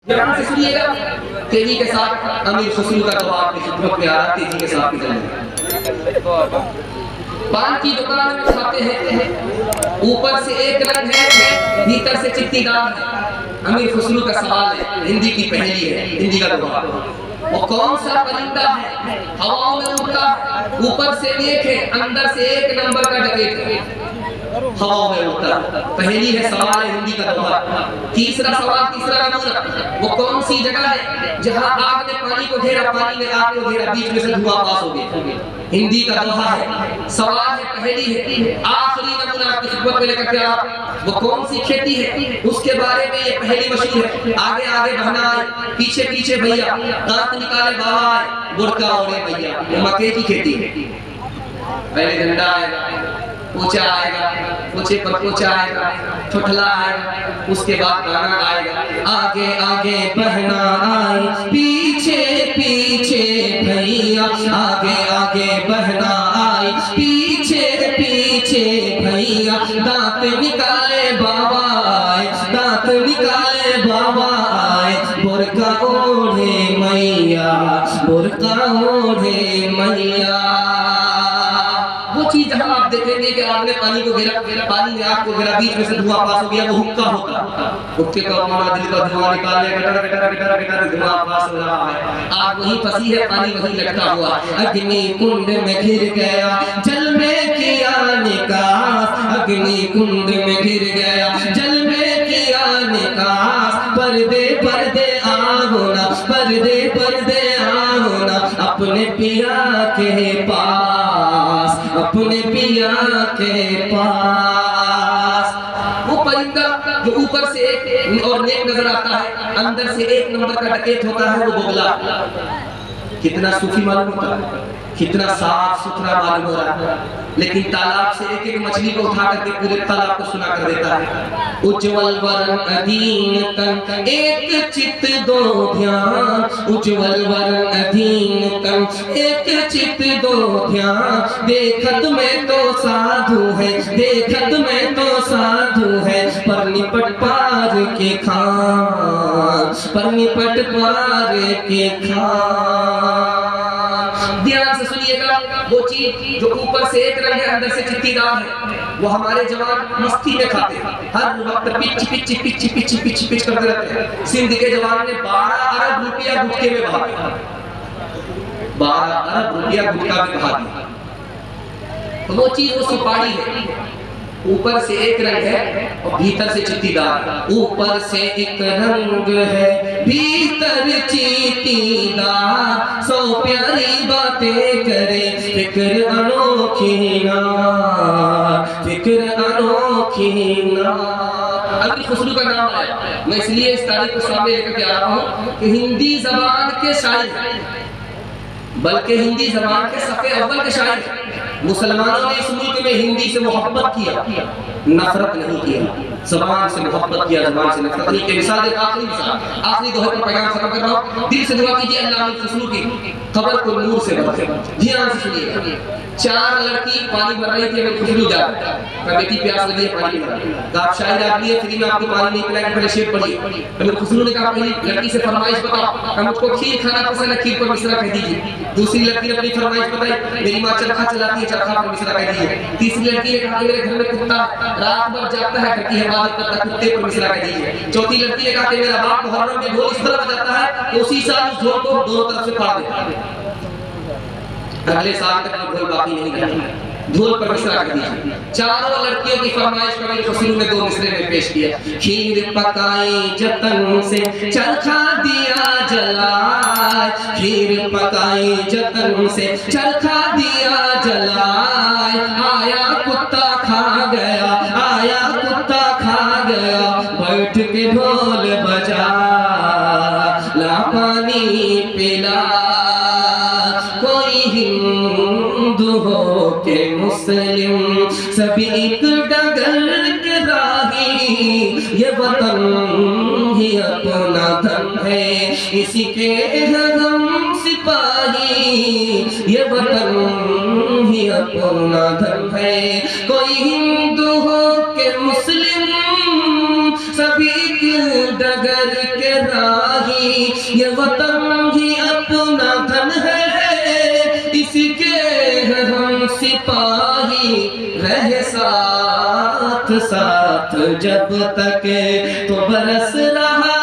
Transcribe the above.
ध्यान से सुनिएगा, तेजी के साथ अमीर खुसरू का दवा आपकी खिदमत में आ रहा, तेजी के साथ चलेगा। पान की दुकान में खाते हैं, ऊपर से एक रंग है, भीतर से चित्तीदार है। अमीर खुसरू का सवाल है, हिंदी की पहेली है, हिंदी का दवा। वो कौन सा परिंदा है, हवाओं में उड़ता है, ऊपर से नेक है, अंदर से एक नंबर का डकैत है, हवाओं में उड़ता है। पहली है, सवाल है, हिंदी का दोहा। तीसरा सवाल, तीसरा नमूना, वो कौन सी जगह है जहां आग ने पानी को घेरा, पानी ने आग को घेरा, बीच में से धुआं पास हो गया। हिंदी का दोहा है, सवाल है, पहली है। आखिरी नमूना आपकी खिदमत में लेकर के आप, वो कौन सी खेती है, उसके बारे में ये पहली मशहूर है। आगे आगे बहना आए, पीछे पीछे भैया, दांत निकाले बाबा आए, बुरका ओढ़े भैया। मक्के की खेती है, पहले झंडा आएगा, ऊंचा आएगा, ऊंचे पर ऊंचा आएगा, ठुठला आएगा, उसके बाद गाना आएगा। आगे आगे बहना आए, पीछे पीछे भैया, आगे आगे बहना आए, पीछे पीछे भैया, दांत निकाले बाबा आए, दांत निकाले बाबा आए, बुरका ओढ़े मैया, बुरका ओढ़े मैया। वो चीज जहां आप देखेंगे कि आग ने पानी को घेरा, पानी ने आग को घेरा, बीच में से धुआं पास हो गया, वो हुक्का होता। हुक्के का माना दिल का धुआं निकाल ले, गटर गटर गटर गटर धुआं पास हो रहा है। आग वहीं फंसी है, पानी वहीं लटका हुआ। अग्नि कुंड में घिर गया, जल में किया निकास, अग्नि कुंड में घिर गया, जल में किया निकास, पर्दे पर्दे आहोना, पर्दे पर्दे आहोना, अपने पिया के पास, अपने पिया के पास। वो परिंदा जो ऊपर से एक और नेक नजर आता है, अंदर से एक नंबर का डकैत होता है, वो बोगला। कितना सूफी मालूम होता है, कितना साफ सुथरा मालूम हो रहा है, लेकिन तालाब से एक एक मछली को उठा करके पूरे तालाब को सुना कर देता है। उज्जवल वरण अधीन तन, एक चित दो ध्यान, उज्जवल वरण अधीन तन, एक चित दो ध्यान, देखत में तो साधु है, देखत में तो साधु है, पर निपट पार के खान, पर निपट पार के खान। ध्यान से सुनिएगा, वो चीज जो ऊपर से एक रंग है, अंदर से चित्तीदार है, वो हमारे जवान मस्ती में खाते हैं, हर वक्त pitch pitch pitch pitch pitch pitch करते रहते हैं। सिंध के जवान ने 12 अरब रुपया गुटके में बहा दिया, 12 अरब रुपया गुटका में बहा दिया। तो वो चीज, वो सुपारी है, ऊपर से एक रंग है और भीतर से चित्तीदार। ऊपर से एक रंग है, भीतर चित्तीदार, सौ प्यारी बातें करे, फिक्र अनोखी ना, फिक्र अनोखी ना। अमीर खुसरू का नाम आया, मैं इसलिए इस तारीख को सामने लेकर के आ रहा हूँ कि हिंदी जबान के शायर, बल्कि हिंदी जबान के सफ़े अव्वल के शायर। मुसलमानों ने इस मुल्क में हिंदी से मोहब्बत किया, नफरत नहीं किया, ज़बान से मोहब्बत किया, ज़बान से नफरत नहीं किया। मिसाल आखिरी मिसाल, आखिरी दोहे पर पैगाम खत्म कर रहा हूँ। दिल से दुआ कीजिए अल्लाह अमीर खुसरू की खबर को नूर से भर दे। ध्यान से सुनिए, 4 लड़की पानी भर रही थी, अमीर खुसरू जा रहा था, बेटी प्यास लगी है, पानी भर। तो आप शायद आदमी है, फ्री में आपको पानी नहीं पिलाएंगे, पहले शेर पढ़िए। अमीर खुसरू ने कहा, पहली लड़की से फरमाइश बताओ, मुझको खीर खाना पसंद है, खीर पर मिश्रा कह दीजिए। दूसरी लड़की ने अपनी फरमाइश बताई, मेरी माँ चरखा चलाती है, चरखा पर मिश्रा कह दीजिए। तीसरी लड़की ने कहा, मेरे घर में कुत्ता रात भर जागता है, घर की हिफाजत करता, कुत्ते पर मिश्रा कह दीजिए। चौथी लड़की ने कहा, मेरा बाप मुहर्रम में ढोल इस तरह बजाता है कि उसी साल उस ढोल को दोनों तरफ से फाड़ देता है, अगले साल तक ढोल बाकी नहीं रहता, ढोल पर मिश्रा कर दीजिए। चारों लड़कियों की फरमाइश को अमीर खुसरू ने 2 मिसरे में पेश किया। खीर पकाई जतन से, चरखा दिया जलाए, खीर पकाई जतन से, चरखा दिया जलाए, आया कुत्ता खा गया, आया कुत्ता खा गया, बैठ के ढोल बजा, ला पानी पिला। कोई हिंदू हो के मुस्लिम, सभी एक डगर के राही, ये वतन ही अपना धन है, इसी के हम सिपाही, ये वतन ही अपना धन है। कोई हिंदू हो के मुस्लिम, सभी एक डगर के राही, इलाही, ये वतन ही अपना धन है, इसके हैं हम सिपाही, रहे साथ साथ जब तक तो बरस रहा